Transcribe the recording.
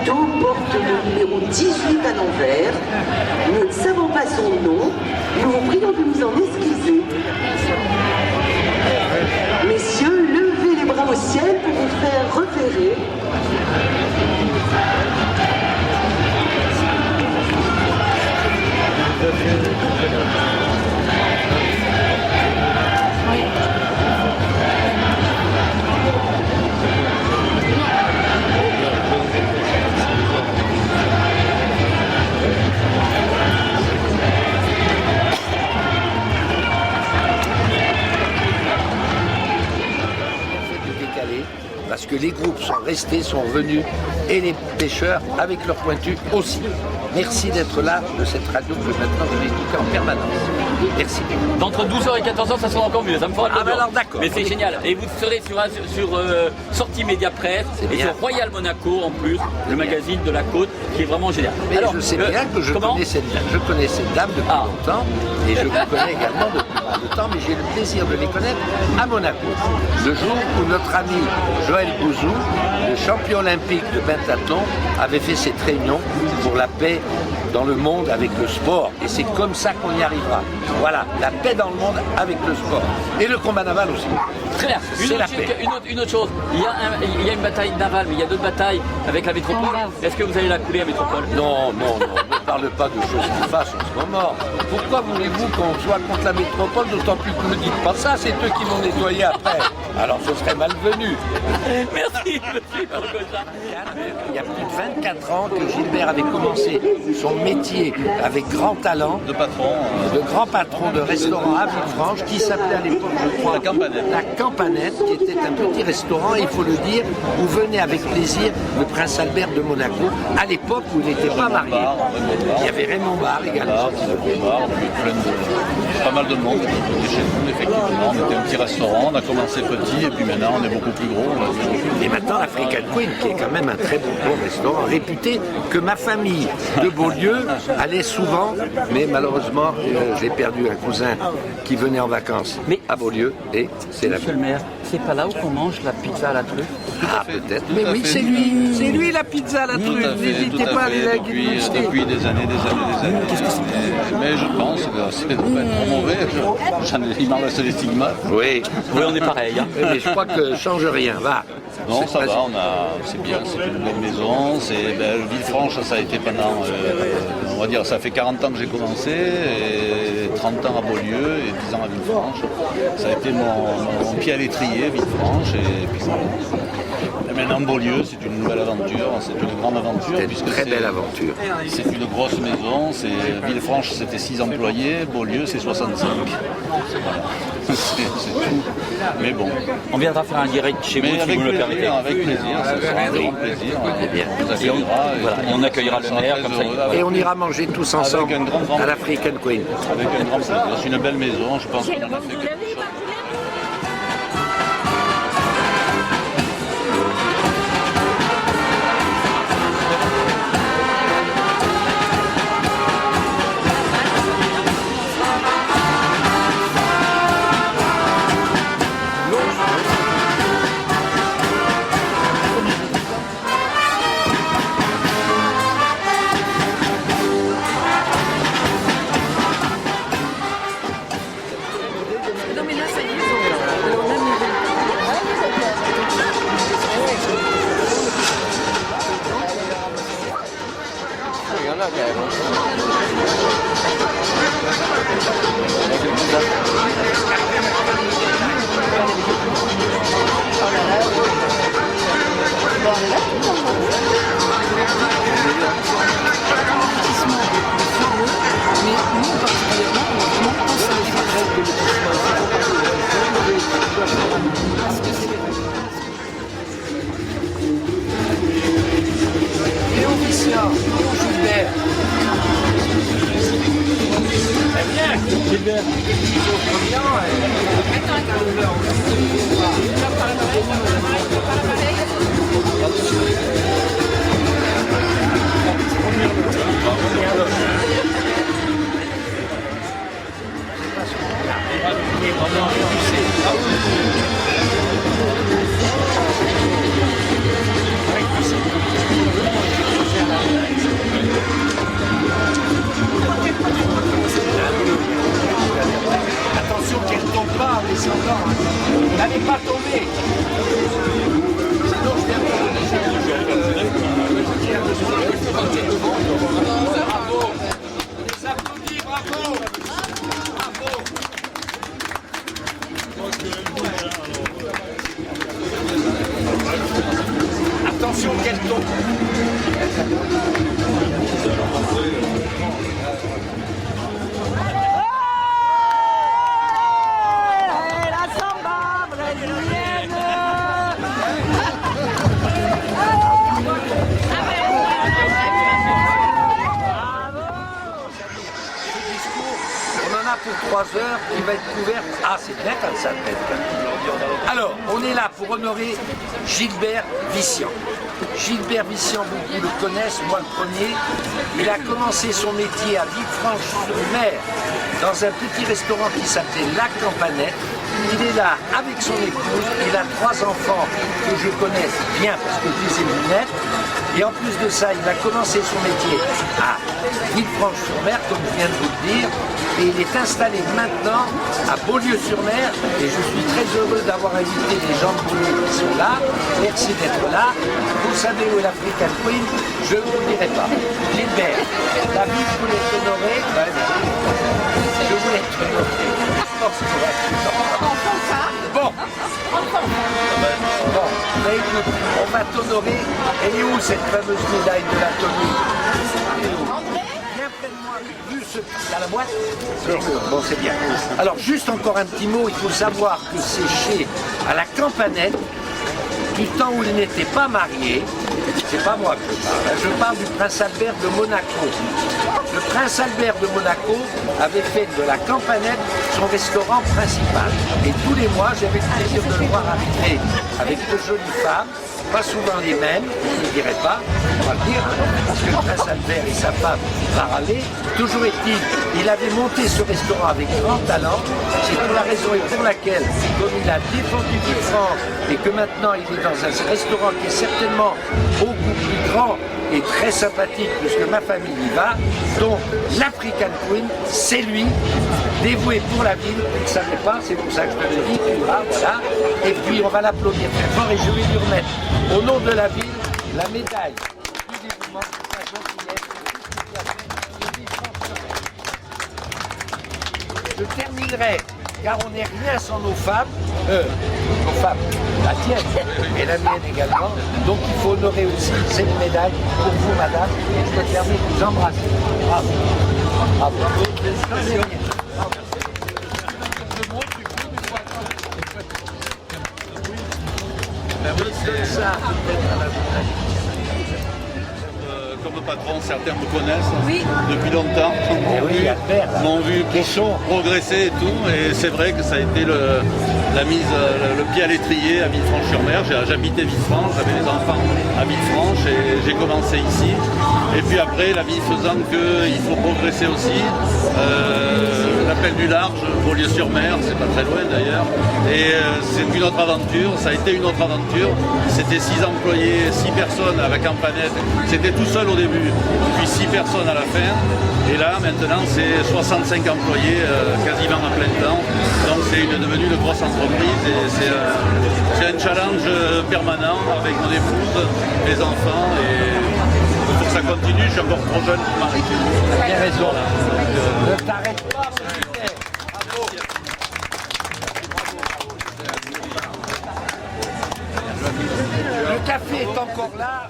bateau porte le numéro 18 à l'envers. Nous ne savons pas son nom. Nous vous prions de nous en excuser. Messieurs, levez les bras au ciel pour vous faire repérer. Parce que les groupes sont restés, sont revenus, et les pêcheurs avec leurs pointus aussi. Merci d'être là de cette radio que maintenant je vais écouter en permanence. Merci. D'entre 12h et 14h, ça sera encore mieux, ça me fera Ah ben alors d'accord. Mais c'est génial. Et vous serez sur Sortie Média Presse et sur Royal Monaco en plus, le magazine de la côte, qui est vraiment génial. Mais alors, je sais bien que je connais cette dame depuis longtemps, et je vous connais également depuis pas de temps, mais j'ai le plaisir de les connaître à Monaco. Le jour où notre ami Joël Bouzou, le champion olympique de pentathlon, avait fait cette réunion pour la paix dans le monde avec le sport. Et c'est comme ça qu'on y arrivera. Voilà, la paix dans le monde avec le sport. Et le combat naval aussi. Très bien. Une autre chose, il y a une bataille navale, mais il y a d'autres batailles avec la métropole. Est-ce que vous allez la couler à métropole? Non, ne parle pas de choses qui fâchent en ce moment. Pourquoi voulez-vous qu'on soit contre la métropole, d'autant plus que ne me dites pas ça, c'est eux qui vont nettoyer après. Alors ce serait malvenu. Merci, monsieur Gorgoza. Il y a plus de 24 ans que Gilbert avait commencé son métier avec grand talent de grand patron de restaurant à Villefranche qui s'appelait à l'époque, je crois, La Campanette, qui était un petit restaurant, il faut le dire, où venait avec plaisir le prince Albert de Monaco, à l'époque où il n'était pas marié. Il y avait Raymond Barre également. Pas mal de monde qui était chez nous, effectivement. On était un petit restaurant, on a commencé petit et puis maintenant on est beaucoup plus gros. Et maintenant l'African Queen, qui est quand même un très bon restaurant, réputé, que ma famille de Beaulieu allait souvent, mais malheureusement j'ai perdu un cousin qui venait en vacances à Beaulieu et c'est la vie. Monsieur le maire, c'est pas là où on mange la pizza à la truffe? Ah peut-être, mais oui c'est lui la pizza à la truffe, n'hésitez pas à aller la déguster. Depuis des années. Mais je pense que c'est pas trop mauvais, il m'en reste des stigmates. Oui, on est pareil. Hein. Mais je crois que change rien, va. Non, ça va, c'est bien, c'est une bonne maison. Villefranche, ça a été pendant, on va dire, ça fait 40 ans que j'ai commencé, et 30 ans à Beaulieu et 10 ans à Villefranche. Ça a été mon pied à l'étrier, Villefranche, et puis voilà. Et maintenant, Beaulieu, c'est une nouvelle aventure, c'est une grande aventure. C'est une très belle aventure. C'est une grosse maison, Villefranche, c'était 6 employés, Beaulieu, c'est 65. Voilà. C'est tout. Mais bon. On viendra faire un direct chez vous si vous le permettez. Avec plaisir, ça sera un grand plaisir. On vous accueillera. On accueillera le maire comme ça. Et on ira manger tous ensemble à l'African Queen. Avec un grand plaisir. C'est une belle maison, je pense qu'on en a fait quelque chose. Attention, qu'elle tombe. On en a pour 3 heures, il va être couvert. Ah, c'est bien comme ça, peut-être. Alors, on est là pour honorer Gilbert Vician. Gilbert Vician, beaucoup le connaissent, moi le premier. Il a commencé son métier à Villefranche-sur-Mer, dans un petit restaurant qui s'appelait La Campanette. Il est là avec son épouse, il a 3 enfants que je connais bien parce que j'ai ses lunettes. Et en plus de ça, il a commencé son métier à Villefranche-sur-Mer, comme je viens de vous le dire. Et il est installé maintenant à Beaulieu-sur-Mer. Et je suis très heureux d'avoir invité les gens de Beaulieu qui sont là. Merci d'être là. Vous savez où est l'African Queen? Je ne vous le dirai pas. Gilbert, la vie voulait t'honorer. Je voulais t'honorer. Bon. Bon, mais écoute, on va t'honorer. Elle est où cette fameuse médaille de la Tony? Viens près de moi, vu ce à la boîte. Bon, c'est bien. Alors, juste encore un petit mot, il faut savoir que c'est chez à la Campanette, du temps où il n'était pas marié. C'est pas moi que je parle, hein. Je parle du prince Albert de Monaco. Le prince Albert de Monaco avait fait de la Campanette son restaurant principal. Et tous les mois, j'avais le plaisir de le voir arriver avec de jolies femmes, pas souvent les mêmes, je ne dirais pas, on va le dire, hein, parce que le prince Albert et sa femme paralaient. Toujours est-il, il avait monté ce restaurant avec grand talent. C'est pour la raison et pour laquelle, comme il a défendu Villefranche et que maintenant il est dans un restaurant qui est certainement beaucoup plus grand et très sympathique puisque ma famille y va, donc l'African Queen, c'est lui, dévoué pour la ville, vous ne savez pas, c'est pour ça que je te le dis, tu vas, voilà, et puis on va l'applaudir très fort et je vais lui remettre au nom de la ville la médaille du dévouement de sa gentillesse. Je terminerai, car on n'est rien sans nos femmes, la tienne et la mienne également, donc il faut honorer aussi cette médaille pour vous, madame, et je me permets de vous embrasser. Bravo. Bravo. Comme patron, certains me connaissent depuis longtemps. Oui, m'ont vu progresser et tout. Et c'est vrai que ça a été la mise, le pied à l'étrier à Villefranche-sur-Mer. J'habitais Villefranche, j'avais des enfants à Villefranche et j'ai commencé ici. Et puis après, la vie faisant qu'il faut progresser aussi. L'appel du large, Beaulieu-sur-Mer, c'est pas très loin d'ailleurs. Et c'est une autre aventure, ça a été une autre aventure. C'était 6 employés, 6 personnes à la Campanette. C'était tout seul au début, puis 6 personnes à la fin. Et là, maintenant, c'est 65 employés, quasiment à plein temps. Donc c'est devenu une grosse entreprise et c'est un challenge permanent avec mon épouse, mes enfants. Et pour que ça continue, je suis encore trop jeune pour m'arrêter. Tu as bien raison. Ne t'arrête pas, bravo. Le café est encore là.